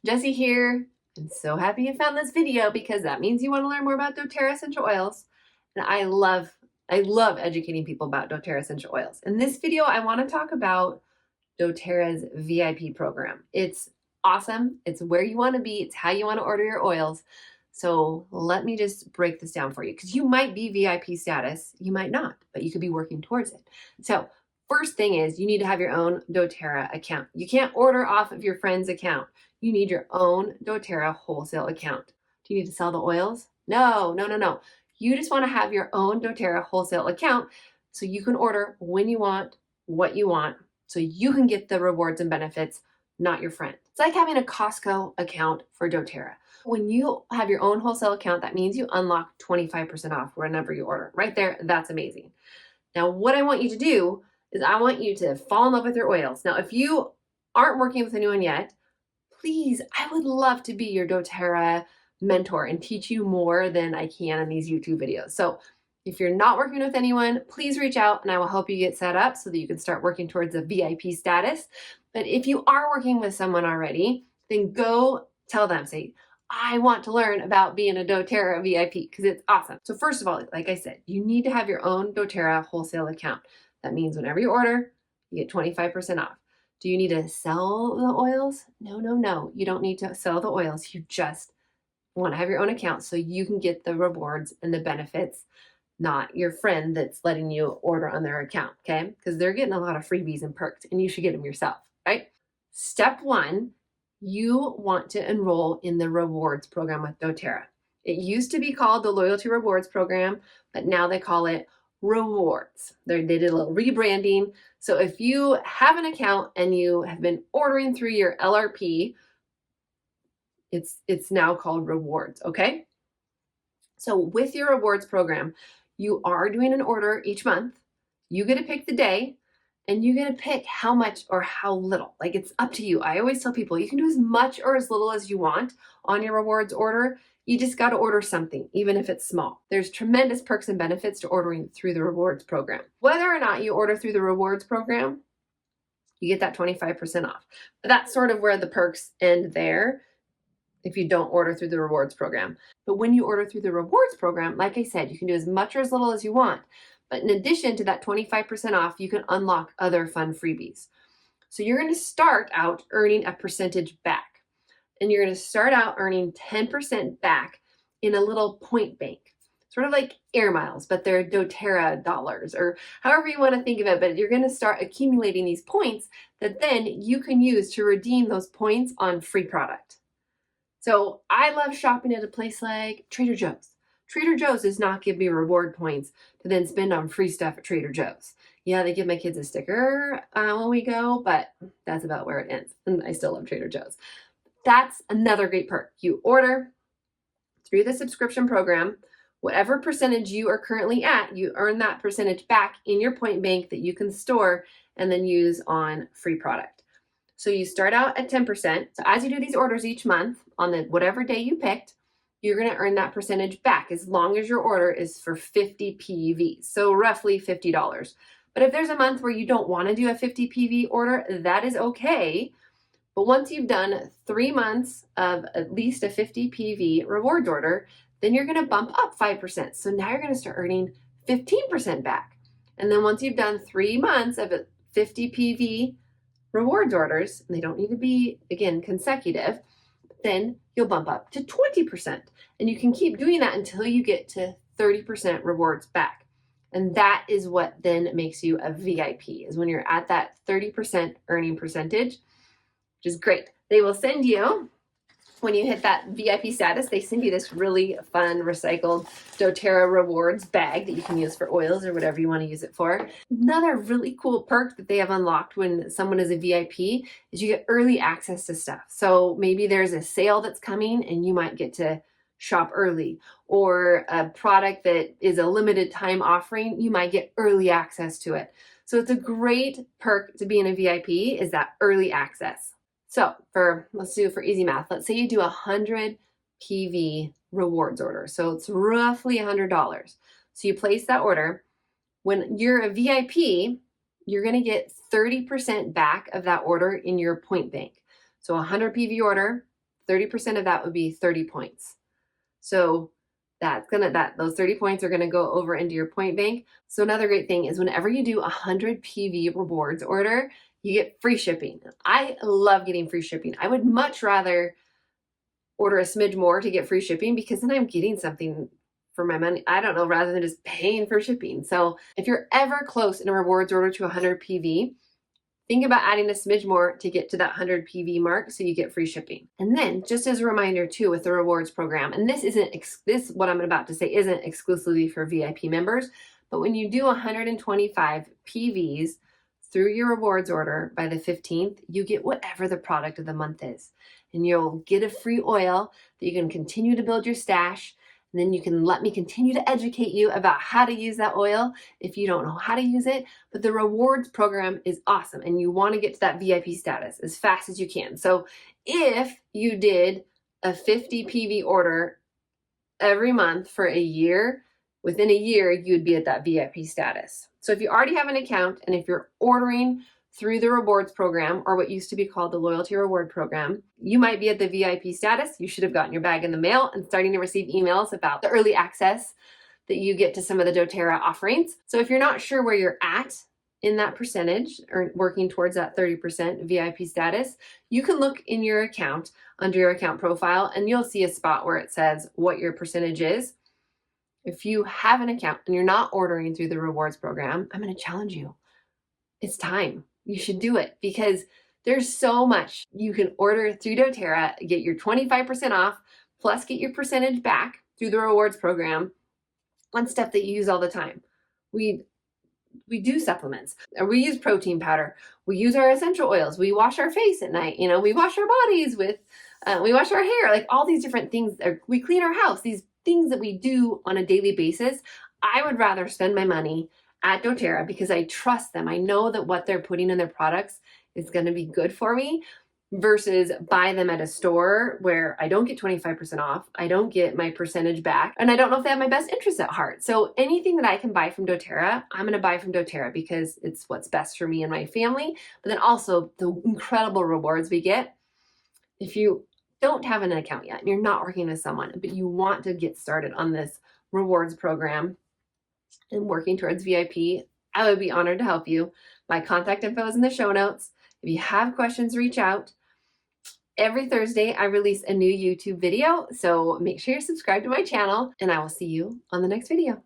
Jessie here. I'm so happy you found this video because that means you want to learn more about doTERRA essential oils. And I love educating people about doTERRA essential oils. In this video, I want to talk about doTERRA's VIP program. It's awesome. It's where you want to be. It's how you want to order your oils. So let me just break this down for you because you might be VIP status, you might not, but you could be working towards it. So first thing is you need to have your own doTERRA account. You can't order off of your friend's account. You need your own doTERRA wholesale account. Do you need to sell the oils? No. You just want to have your own doTERRA wholesale account so you can order when you want, what you want, so you can get the rewards and benefits, not your friend. It's like having a Costco account for doTERRA. When you have your own wholesale account, that means you unlock 25% off whenever you order. Right there, that's amazing. Now, what I want you to do is I want you to fall in love with your oils. Now, if you aren't working with anyone yet, please, I would love to be your doTERRA mentor and teach you more than I can in these YouTube videos. So if you're not working with anyone, please reach out and I will help you get set up so that you can start working towards a VIP status. But if you are working with someone already, then go tell them, say, I want to learn about being a doTERRA VIP because it's awesome. So first of all, like I said, you need to have your own doTERRA wholesale account. That means whenever you order, you get 25% off. Do you need to sell the oils? No. You don't need to sell the oils. You just want to have your own account so you can get the rewards and the benefits, not your friend that's letting you order on their account, okay? Because they're getting a lot of freebies and perks and you should get them yourself, right? Step one, you want to enroll in the rewards program with doTERRA. It used to be called the Loyalty Rewards Program, but now they call it Rewards. They did a little rebranding. So if you have an account and you have been ordering through your LRP, it's now called Rewards, okay? So with your rewards program, you are doing an order each month. You get to pick the day and you get to pick how much or how little. Like, it's up to you. I always tell people you can do as much or as little as you want on your rewards order. You just got to order something, even if it's small. There's tremendous perks and benefits to ordering through the rewards program. Whether or not you order through the rewards program, you get that 25% off. But that's sort of where the perks end there if you don't order through the rewards program. But when you order through the rewards program, like I said, you can do as much or as little as you want. But in addition to that 25% off, you can unlock other fun freebies. So you're going to start out earning a percentage back. And you're going to start out earning 10% back in a little point bank. Sort of like air miles, but they're doTERRA dollars or however you want to think of it. But you're going to start accumulating these points that then you can use to redeem those points on free product. So I love shopping at a place like Trader Joe's. Trader Joe's does not give me reward points to then spend on free stuff at Trader Joe's. Yeah, they give my kids a sticker when we go, but that's about where it ends. And I still love Trader Joe's. That's another great perk. You order through the subscription program, whatever percentage you are currently at, you earn that percentage back in your point bank that you can store and then use on free product. So you start out at 10%. So as you do these orders each month on the whatever day you picked, you're going to earn that percentage back as long as your order is for 50 PV. So roughly $50. But if there's a month where you don't want to do a 50 PV order, that is okay. But once you've done 3 months of at least a 50 PV rewards order, then you're going to bump up 5%. So now you're going to start earning 15% back. And then once you've done 3 months of 50 PV rewards orders, and they don't need to be, again, consecutive, then you'll bump up to 20%. And you can keep doing that until you get to 30% rewards back. And that is what then makes you a VIP, is when you're at that 30% earning percentage, which is great. They will send you, when you hit that VIP status, they send you this really fun recycled doTERRA rewards bag that you can use for oils or whatever you want to use it for. Another really cool perk that they have unlocked when someone is a VIP is you get early access to stuff. So maybe there's a sale that's coming and you might get to shop early, or a product that is a limited time offering, you might get early access to it. So it's a great perk to be in a VIP, is that early access. So let's do for easy math. Let's say you do 100 PV rewards order. So it's roughly $100. So you place that order. When you're a VIP, you're going to get 30% back of that order in your point bank. So 100 PV order, 30% of that would be 30 points. So those 30 points are gonna go over into your point bank. So another great thing is whenever you do a 100 PV rewards order, you get free shipping. I love getting free shipping. I would much rather order a smidge more to get free shipping because then I'm getting something for my money. I don't know, rather than just paying for shipping. So if you're ever close in a rewards order to 100 PV, think about adding a smidge more to get to that 100 PV mark so you get free shipping. And then just as a reminder too with the rewards program, and this what I'm about to say isn't exclusively for VIP members, but when you do 125 PVs through your rewards order by the 15th, you get whatever the product of the month is. And you'll get a free oil that you can continue to build your stash. And then you can let me continue to educate you about how to use that oil if you don't know how to use it. But the rewards program is awesome and you want to get to that VIP status as fast as you can. So if you did a 50 PV order every month for a year, within a year, you'd be at that VIP status. So if you already have an account and if you're ordering through the rewards program, or what used to be called the loyalty reward program, you might be at the VIP status. You should have gotten your bag in the mail and starting to receive emails about the early access that you get to some of the doTERRA offerings. So if you're not sure where you're at in that percentage or working towards that 30% VIP status, you can look in your account under your account profile and you'll see a spot where it says what your percentage is. If you have an account and you're not ordering through the rewards program, I'm going to challenge you. It's time. You should do it because there's so much you can order through doTERRA, get your 25% off, plus get your percentage back through the rewards program on stuff that you use all the time. We do supplements, we use protein powder, we use our essential oils, we wash our face at night, we wash our bodies with, we wash our hair, like all these different things, we clean our house, these things that we do on a daily basis. I would rather spend my money at doTERRA because I trust them. I know that what they're putting in their products is going to be good for me versus buy them at a store where I don't get 25% off, I don't get my percentage back, and I don't know if they have my best interests at heart. So anything that I can buy from doTERRA, I'm going to buy from doTERRA because it's what's best for me and my family, but then also the incredible rewards we get. If you don't have an account yet and you're not working with someone, but you want to get started on this rewards program and working towards VIP, I would be honored to help you. My contact info is in the show notes. If you have questions, reach out. Every Thursday, I release a new YouTube video, so make sure you're subscribed to my channel, and I will see you on the next video.